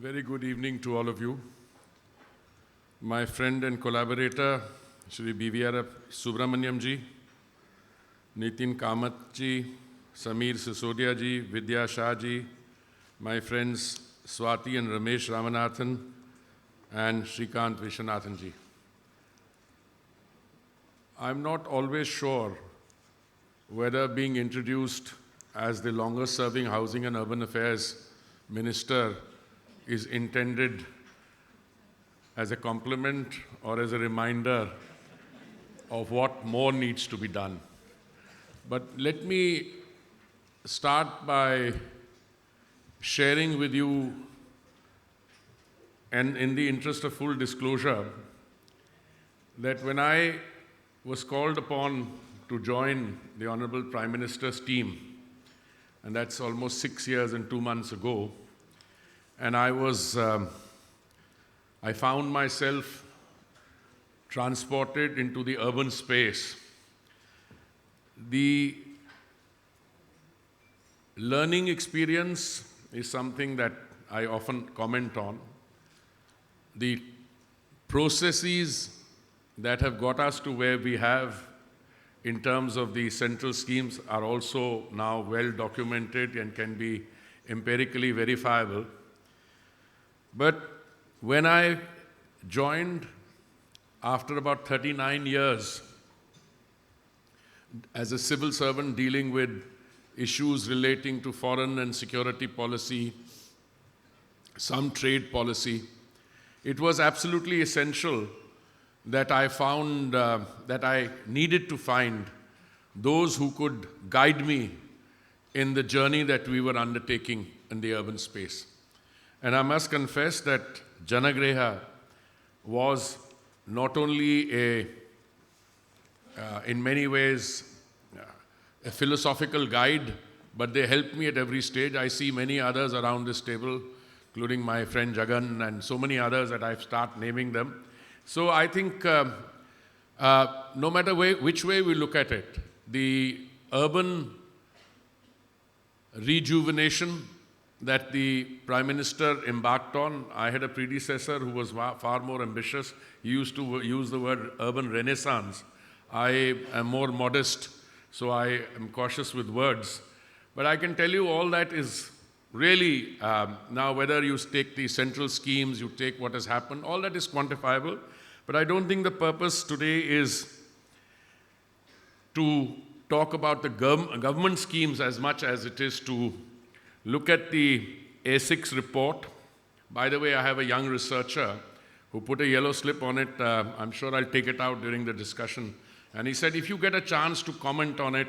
Very good evening to all of you. My friend and collaborator, Shri BVR Subramaniam ji, Nitin Kamath ji, Sameer Sisodia ji, Vidya Shah ji, my friends Swati and Ramesh Ramanathan, and Shrikant Viswanathan ji. I'm not always sure whether being introduced as the longest-serving Housing and Urban Affairs Minister is intended as a compliment or as a reminder of what more needs to be done. But let me start by sharing with you, and in the interest of full disclosure, that when I was called upon to join the Honorable Prime Minister's team, and that's almost 6 years and 2 months ago, and I found myself transported into the urban space. The learning experience is something that I often comment on. The processes that have got us to where we have in terms of the central schemes are also now well documented and can be empirically verifiable. But when I joined after about 39 years as a civil servant dealing with issues relating to foreign and security policy, some trade policy, it was absolutely essential that I found that I needed to find those who could guide me in the journey that we were undertaking in the urban space. And I must confess that Janaagraha was not only in many ways a philosophical guide, but they helped me at every stage. I see many others around this table, including my friend Jagan and so many others that I've started naming them. So I think no matter which way we look at it, the urban rejuvenation that the Prime Minister embarked on, I had a predecessor who was far more ambitious. He used to use the word urban renaissance. I am more modest, so I am cautious with words. But I can tell you all that is really, now whether you take the central schemes, you take what has happened, all that is quantifiable. But I don't think the purpose today is to talk about the government schemes as much as it is to look at the ASICS report. By the way, I have a young researcher who put a yellow slip on it. I'm sure I'll take it out during the discussion. And he said, if you get a chance to comment on it,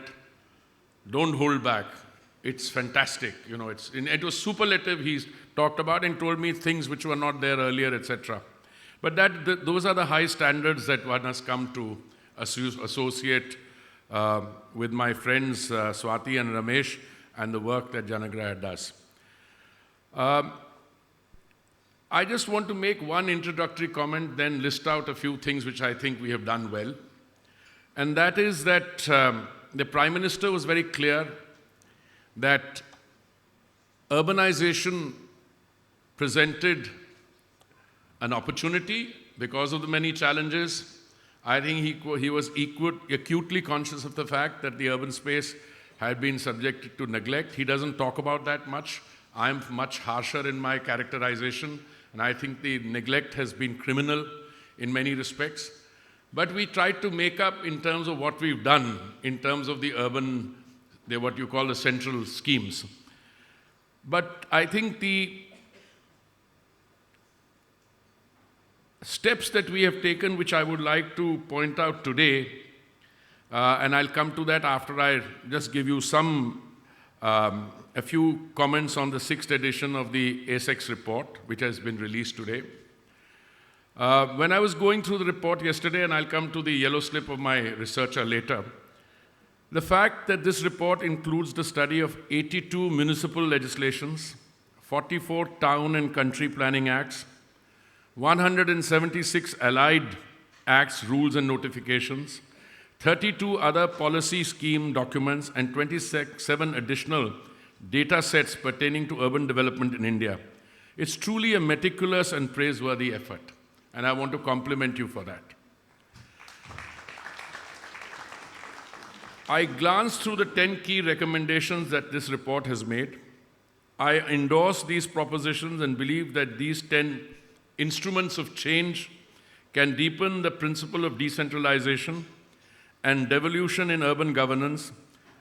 don't hold back. It's fantastic. You know, it was superlative he talked about and told me things which were not there earlier, etc. But those are the high standards that one has come to associate with my friends Swati and Ramesh and the work that Janaagraha does. I just want to make one introductory comment, then list out a few things which I think we have done well. And that is that the Prime Minister was very clear that urbanization presented an opportunity because of the many challenges. I think he was acutely conscious of the fact that the urban space had been subjected to neglect. He doesn't talk about that much. I'm much harsher in my characterization, and I think the neglect has been criminal in many respects. But we tried to make up in terms of what we've done, in terms of the urban, what you call the central schemes. But I think the steps that we have taken, which I would like to point out today, and I'll come to that after I just give you a few comments on the 6th edition of the ASICS report, which has been released today. When I was going through the report yesterday, and I'll come to the yellow slip of my researcher later, the fact that this report includes the study of 82 municipal legislations, 44 town and country planning acts, 176 allied acts, rules and notifications, 32 other policy scheme documents, and 27 additional data sets pertaining to urban development in India It's truly a meticulous and praiseworthy effort, and I want to compliment you for that. I glanced through the 10 key recommendations that this report has made. I endorse these propositions and believe that these 10 instruments of change can deepen the principle of decentralization and devolution in urban governance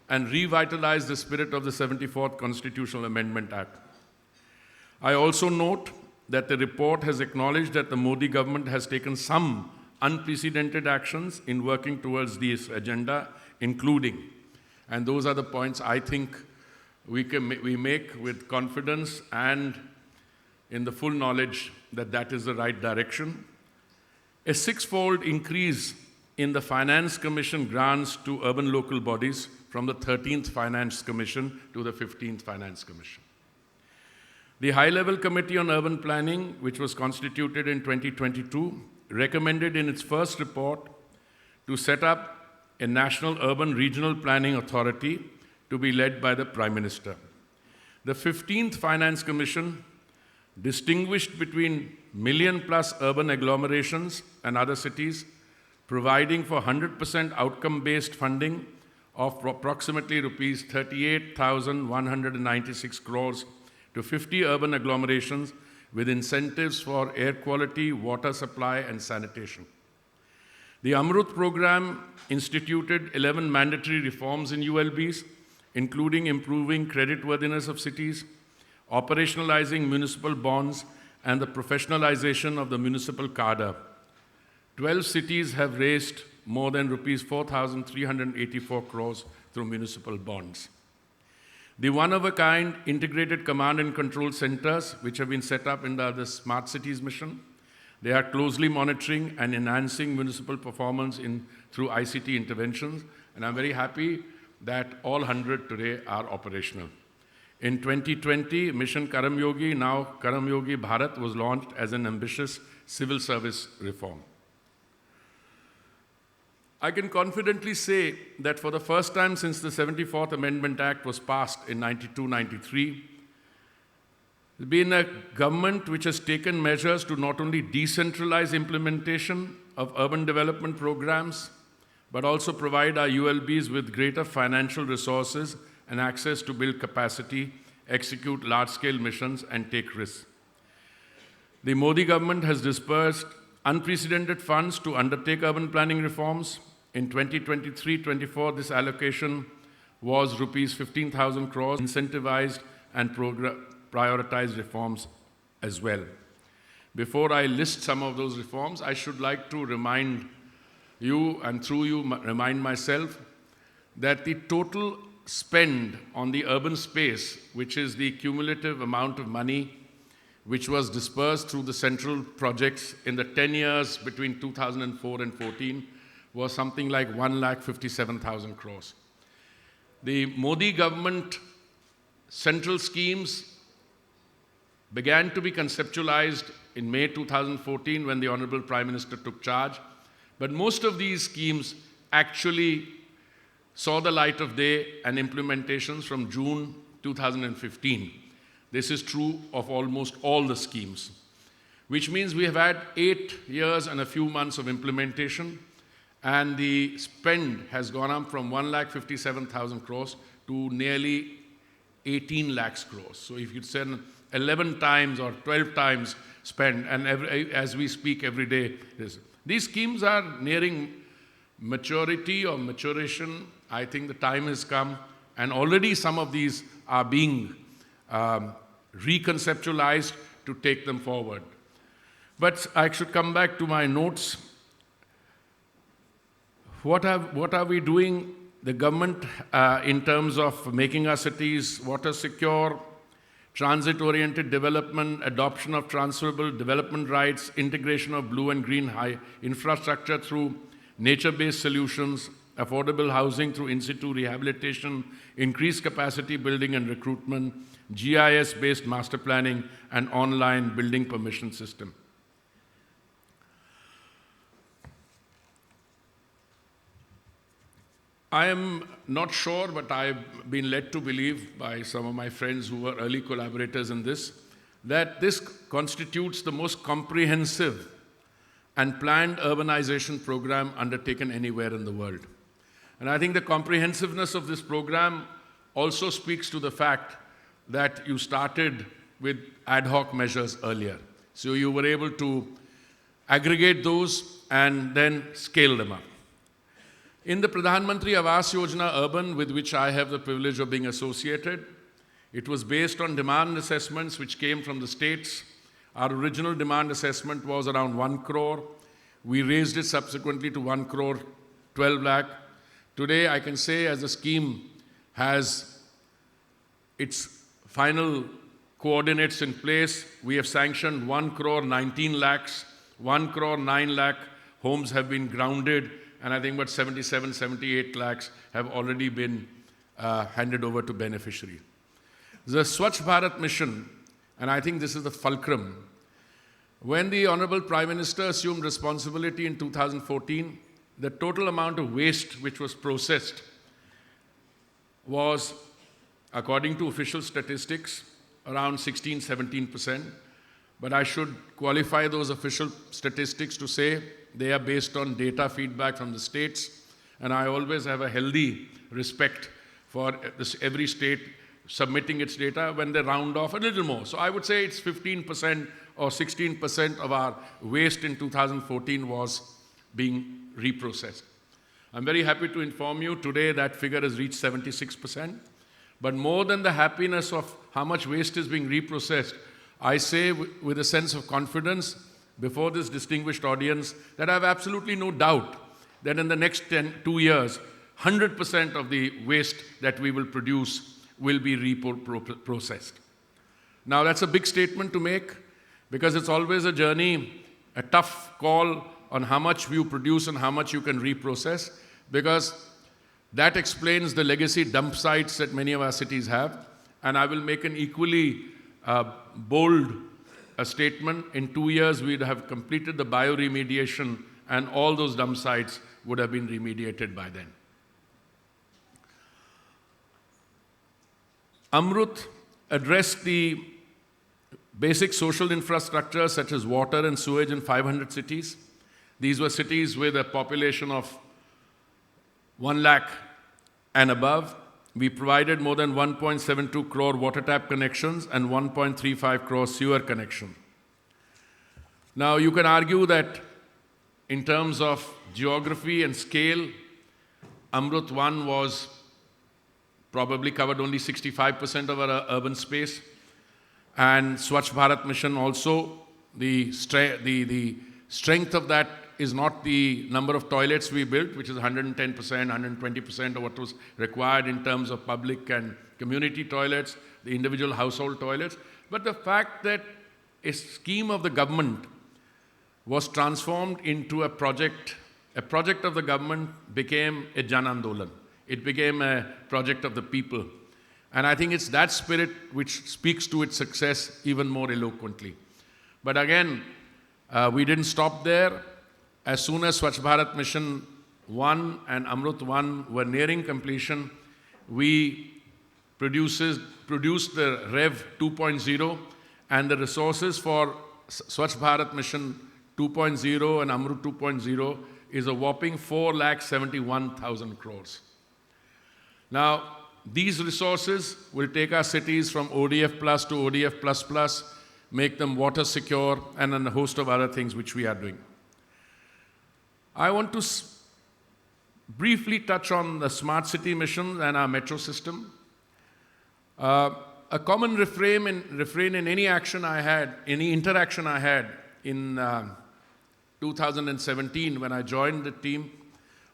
and revitalize the spirit of the 74th Constitutional Amendment Act. I also note that the report has acknowledged that the Modi government has taken some unprecedented actions in working towards this agenda, including, and those are the points I think we make with confidence and in the full knowledge that that is the right direction. A six-fold increase in the Finance Commission grants to urban local bodies from the 13th Finance Commission to the 15th Finance Commission. The High-Level Committee on Urban Planning, which was constituted in 2022, recommended in its first report to set up a National Urban Regional Planning Authority to be led by the Prime Minister. The 15th Finance Commission distinguished between million-plus urban agglomerations and other cities, providing for 100% outcome-based funding of approximately rupees 38,196 crores to 50 urban agglomerations with incentives for air quality, water supply, and sanitation. The Amrut program instituted 11 mandatory reforms in ULBs, including improving creditworthiness of cities, operationalizing municipal bonds, and the professionalization of the municipal cadre. 12 cities have raised more than rupees 4,384 crores through municipal bonds. The one-of-a-kind integrated command and control centers, which have been set up under the Smart Cities mission, they are closely monitoring and enhancing municipal performance through ICT interventions, and I'm very happy that all 100 today are operational. In 2020, Mission Karam Yogi, now Karam Yogi Bharat, was launched as an ambitious civil service reform. I can confidently say that for the first time since the 74th Amendment Act was passed in 92-93, there's been a government which has taken measures to not only decentralize implementation of urban development programs, but also provide our ULBs with greater financial resources and access to build capacity, execute large-scale missions, and take risks. The Modi government has disbursed unprecedented funds to undertake urban planning reforms. In 2023-24, this allocation was rupees 15,000 crores, incentivized and prioritized reforms as well. Before I list some of those reforms, I should like to remind you, and through you, remind myself, that the total spend on the urban space, which is the cumulative amount of money which was dispersed through the central projects in the 10 years between 2004 and 14, was something like 1,57,000 crores. The Modi government central schemes began to be conceptualized in May 2014 when the Honorable Prime Minister took charge, but most of these schemes actually saw the light of day and implementations from June 2015. This is true of almost all the schemes, which means we have had 8 years and a few months of implementation, and the spend has gone up from 1,57,000 crores to nearly 18 lakhs crores. So if you send 11 times or 12 times spend, and as we speak every day, these schemes are nearing maturity or maturation. I think the time has come, and already some of these are being reconceptualized to take them forward. But I should come back to my notes. What are we doing, the government, in terms of making our cities water secure, transit-oriented development, adoption of transferable development rights, integration of blue and green high infrastructure through nature-based solutions, affordable housing through in-situ rehabilitation, increased capacity building and recruitment, GIS-based master planning, and online building permission system. I am not sure, but I've been led to believe by some of my friends who were early collaborators in this, that this constitutes the most comprehensive and planned urbanization program undertaken anywhere in the world. And I think the comprehensiveness of this program also speaks to the fact that you started with ad hoc measures earlier. So you were able to aggregate those and then scale them up. In the Pradhan Mantri Awas Yojana Urban, with which I have the privilege of being associated, it was based on demand assessments which came from the states. Our original demand assessment was around 1 crore. We raised it subsequently to 1 crore 12 lakh. Today, I can say, as the scheme has its final coordinates in place, we have sanctioned 1 crore 19 lakhs, 1 crore 9 lakh homes have been grounded, and I think about 77, 78 lakhs have already been handed over to beneficiaries. The Swachh Bharat mission, and I think this is the fulcrum, when the Honorable Prime Minister assumed responsibility in 2014, the total amount of waste which was processed was, according to official statistics, around 16-17%. But I should qualify those official statistics to say they are based on data feedback from the states, and I always have a healthy respect for every state submitting its data when they round off a little more. So I would say it's 15% or 16% of our waste in 2014 was being reprocessed. I'm very happy to inform you today that figure has reached 76%. But more than the happiness of how much waste is being reprocessed, I say with a sense of confidence before this distinguished audience that I have absolutely no doubt that in the next 2 years, 100% of the waste that we will produce will be reprocessed. Now, that's a big statement to make because it's always a journey, a tough call on how much you produce and how much you can reprocess, because that explains the legacy dump sites that many of our cities have. And I will make an equally bold statement. In 2 years, we'd have completed the bioremediation and all those dump sites would have been remediated by then. Amrut addressed the basic social infrastructure such as water and sewage in 500 cities. These were cities with a population of 1 lakh and above. We provided more than 1.72 crore water tap connections and 1.35 crore sewer connection. Now, you can argue that in terms of geography and scale, Amrut 1 was probably covered only 65% of our urban space. And Swachh Bharat Mission also, the strength of that is not the number of toilets we built, which is 110%, 120% of what was required in terms of public and community toilets, the individual household toilets, but the fact that a scheme of the government was transformed into a project of the government became a Jan Andolan. It became a project of the people. And I think it's that spirit which speaks to its success even more eloquently. But again, we didn't stop there. As soon as Swachh Bharat Mission 1 and Amrut 1 were nearing completion, we produced the Rev 2.0, and the resources for Swachh Bharat Mission 2.0 and Amrut 2.0 is a whopping 4,71,000 crores. Now, these resources will take our cities from ODF plus to ODF plus plus, make them water secure, and a host of other things which we are doing. I want to briefly touch on the smart city mission and our metro system. A common refrain in any action I had, any interaction I had in 2017 when I joined the team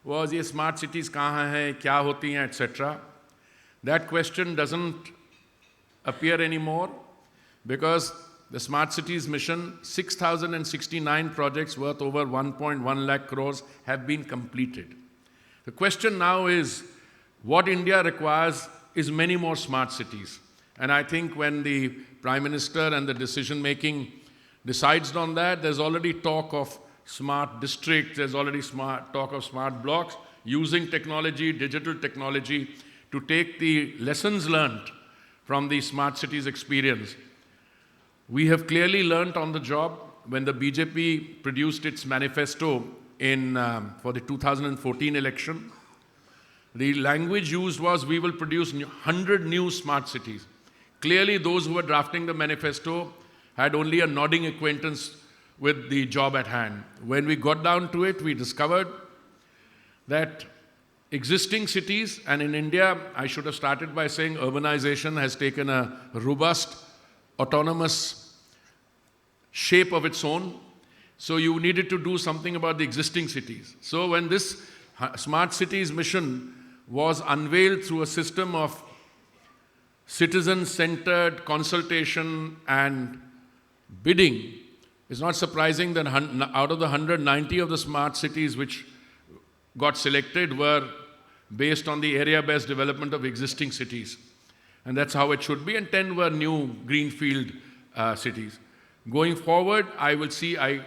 was, ye smart cities kahan hai, kya hoti hain, etc. That question doesn't appear anymore because the Smart Cities Mission, 6,069 projects worth over 1.1 lakh crores have been completed. The question now is, what India requires is many more smart cities. And I think when the Prime Minister and the decision-making decides on that, there's already talk of smart districts, there's already talk of smart blocks, using technology, digital technology, to take the lessons learned from the smart cities experience. We have clearly learnt on the job when the BJP produced its manifesto for the 2014 election. The language used was, we will produce 100 new smart cities. Clearly, those who were drafting the manifesto had only a nodding acquaintance with the job at hand. When we got down to it, we discovered that existing cities, and in India, I should have started by saying urbanization has taken a robust, autonomous shape of its own. So you needed to do something about the existing cities. So when this smart cities mission was unveiled through a system of citizen-centered consultation and bidding, it's not surprising that out of the 190 of the smart cities which got selected were based on the area-based development of existing cities. And that's how it should be, and 10 were new greenfield cities. Going forward, I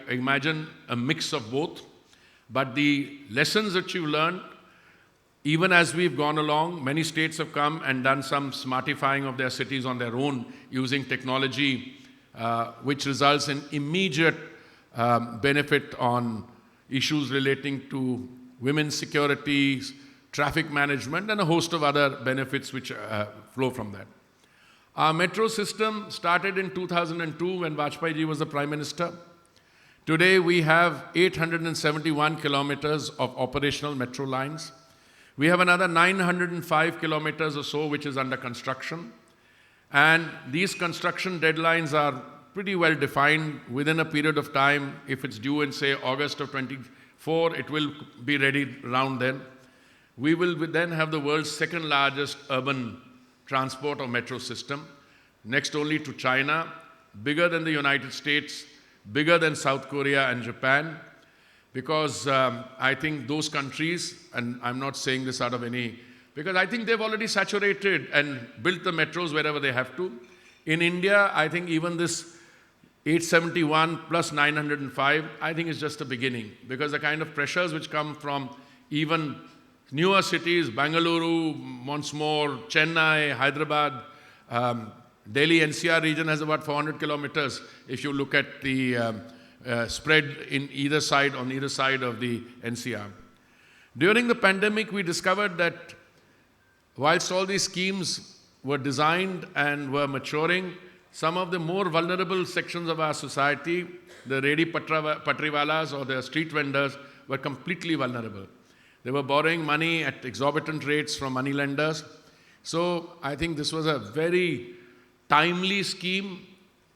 imagine, a mix of both. But the lessons that you learned, even as we've gone along, many states have come and done some smartifying of their cities on their own using technology, which results in immediate benefit on issues relating to women's security, traffic management, and a host of other benefits which flow from that. Our metro system started in 2002 when Vajpayee ji was the Prime Minister. Today we have 871 kilometers of operational metro lines. We have another 905 kilometers or so which is under construction. And these construction deadlines are pretty well defined. Within a period of time, if it's due in, say, August of 24, it will be ready around then. We will then have the world's second largest urban transport or metro system, next only to China, bigger than the United States, bigger than South Korea and Japan, because I think those countries, and I'm not saying this out of any, because I think they've already saturated and built the metros wherever they have to. In India, I think even this 871 plus 905, I think is just a beginning, because the kind of pressures which come from even newer cities, Bangalore, once more, Chennai, Hyderabad, Delhi NCR region has about 400 kilometers if you look at the spread on either side of the NCR. During the pandemic, we discovered that whilst all these schemes were designed and were maturing, some of the more vulnerable sections of our society, the ready patriwalas or the street vendors, were completely vulnerable. They were borrowing money at exorbitant rates from money lenders. So I think this was a very timely scheme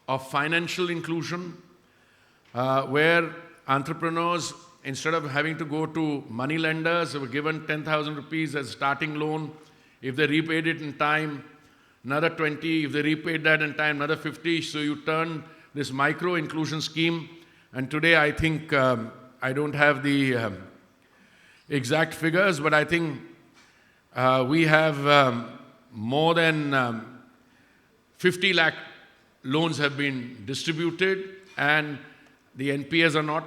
of financial inclusion, where entrepreneurs, instead of having to go to money lenders, they were given 10,000 rupees as starting loan. If they repaid it in time, another 20. If they repaid that in time, another 50. So you turn this micro inclusion scheme. And today I think, I don't have the exact figures, but I think we have more than 50 lakh loans have been distributed, and the NPAs are not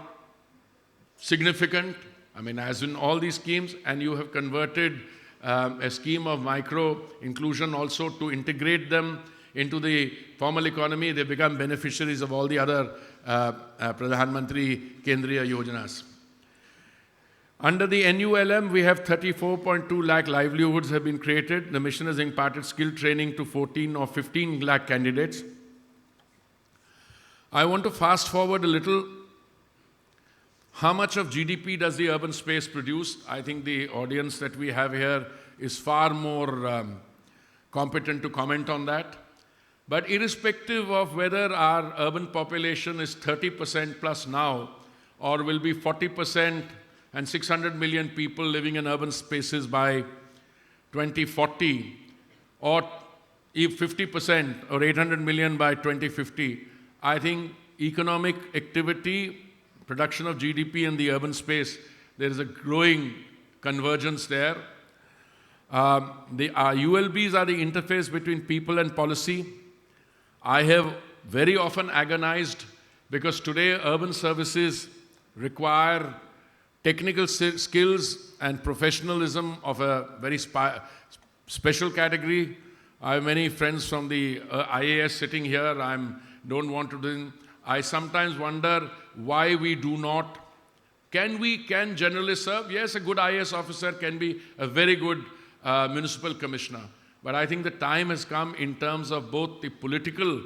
significant. I mean, as in all these schemes, and you have converted a scheme of micro inclusion also to integrate them into the formal economy. They become beneficiaries of all the other Pradhan Mantri Kendriya Yojanas. Under the NULM, we have 34.2 lakh livelihoods have been created. The mission has imparted skill training to 14 or 15 lakh candidates. I want to fast forward a little. How much of GDP does the urban space produce? I think the audience that we have here is far more competent to comment on that. But irrespective of whether our urban population is 30% plus now, or will be 40% and 600 million people living in urban spaces by 2040, or if 50% or 800 million by 2050, I think economic activity, production of GDP in the urban space, there is a growing convergence there. Our ULBs are the interface between people and policy. I have very often agonized because today urban services require technical skills and professionalism of a very special category. I have many friends from the IAS sitting here. I'm don't want to do. I sometimes wonder why we do not. Can generalists serve? Yes, a good IAS officer can be a very good municipal commissioner. But I think the time has come in terms of both the political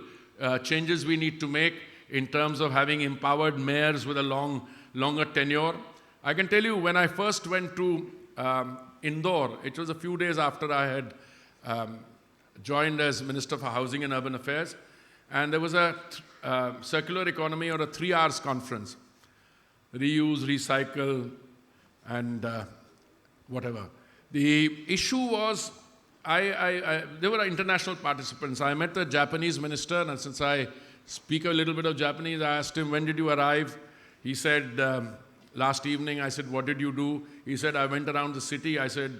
changes we need to make, in terms of having empowered mayors with a longer tenure. I can tell you, when I first went to Indore, it was a few days after I had joined as Minister for Housing and Urban Affairs, and there was a circular economy or a 3 hours conference. Reuse, recycle, and whatever. The issue was, there were international participants. I met the Japanese minister, and since I speak a little bit of Japanese, I asked him, when did you arrive? He said, last evening. I said, what did you do? He said, I went around the city. I said,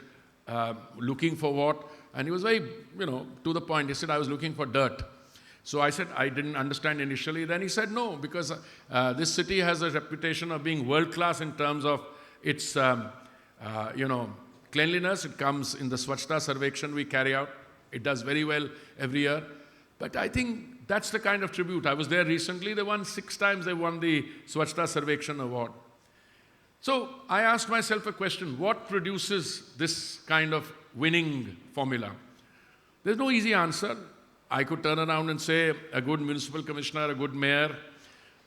looking for what? And he was very, to the point. He said, I was looking for dirt. So I said, I didn't understand initially. Then he said, no, because this city has a reputation of being world-class in terms of its, cleanliness. It comes in the Swachhta Sarvekshan we carry out. It does very well every year. But I think that's the kind of tribute. I was there recently. They won 6 times. They won the Swachhta Sarvekshan award. So I asked myself a question. What produces this kind of winning formula? There's no easy answer. I could turn around and say a good municipal commissioner, a good mayor,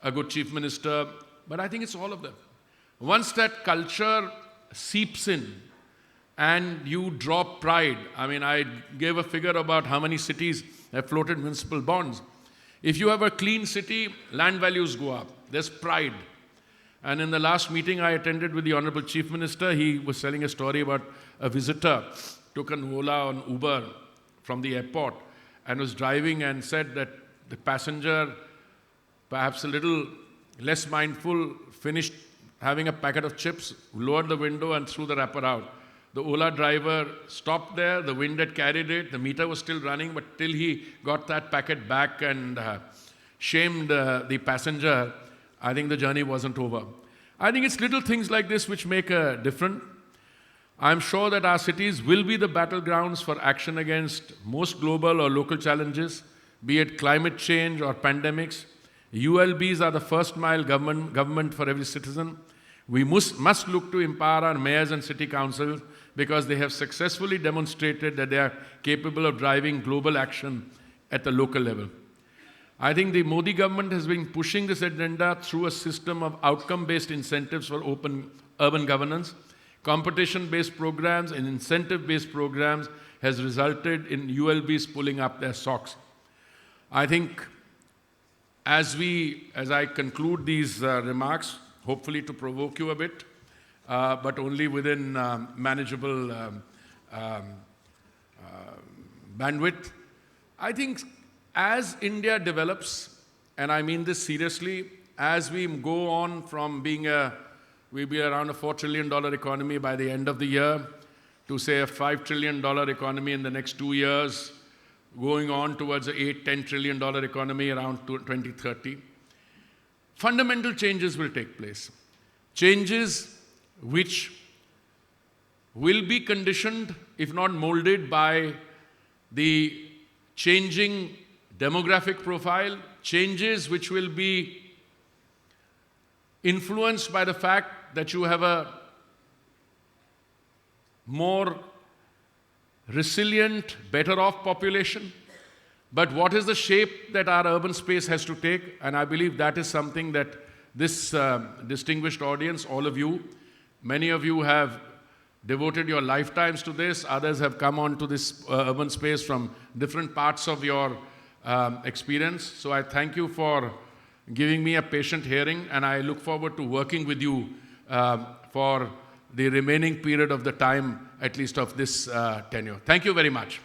a good chief minister, but I think it's all of them. Once that culture seeps in and you drop pride, I gave a figure about how many cities have floated municipal bonds. If you have a clean city, land values go up. There's pride. And in the last meeting I attended with the Honorable Chief Minister, he was telling a story about a visitor took an Ola on Uber from the airport and was driving and said that the passenger, perhaps a little less mindful, finished having a packet of chips, lowered the window and threw the wrapper out. The Ola driver stopped there, the wind had carried it, the meter was still running, but till he got that packet back and shamed the passenger, I think the journey wasn't over. I think it's little things like this which make a difference. I'm sure that our cities will be the battlegrounds for action against most global or local challenges, be it climate change or pandemics. ULBs are the first mile government for every citizen. We must look to empower our mayors and city councils because they have successfully demonstrated that they are capable of driving global action at the local level. I think the Modi government has been pushing this agenda through a system of outcome-based incentives for open urban governance. Competition-based programs and incentive-based programs has resulted in ULBs pulling up their socks. I think as I conclude these remarks, hopefully to provoke you a bit, but only within manageable bandwidth, I think as India develops, and I mean this seriously, as we go on from being we'll be around a $4 trillion economy by the end of the year, to say a $5 trillion economy in the next 2 years, going on towards an $8-10 trillion economy around 2030. Fundamental changes will take place. Changes which will be conditioned, if not molded, by the changing demographic profile, changes which will be influenced by the fact that you have a more resilient, better off population. But what is the shape that our urban space has to take? And I believe that is something that this distinguished audience, all of you, many of you have devoted your lifetimes to this, others have come on to this urban space from different parts of your experience. So I thank you for giving me a patient hearing, and I look forward to working with you for the remaining period of the time, at least of this tenure. Thank you very much.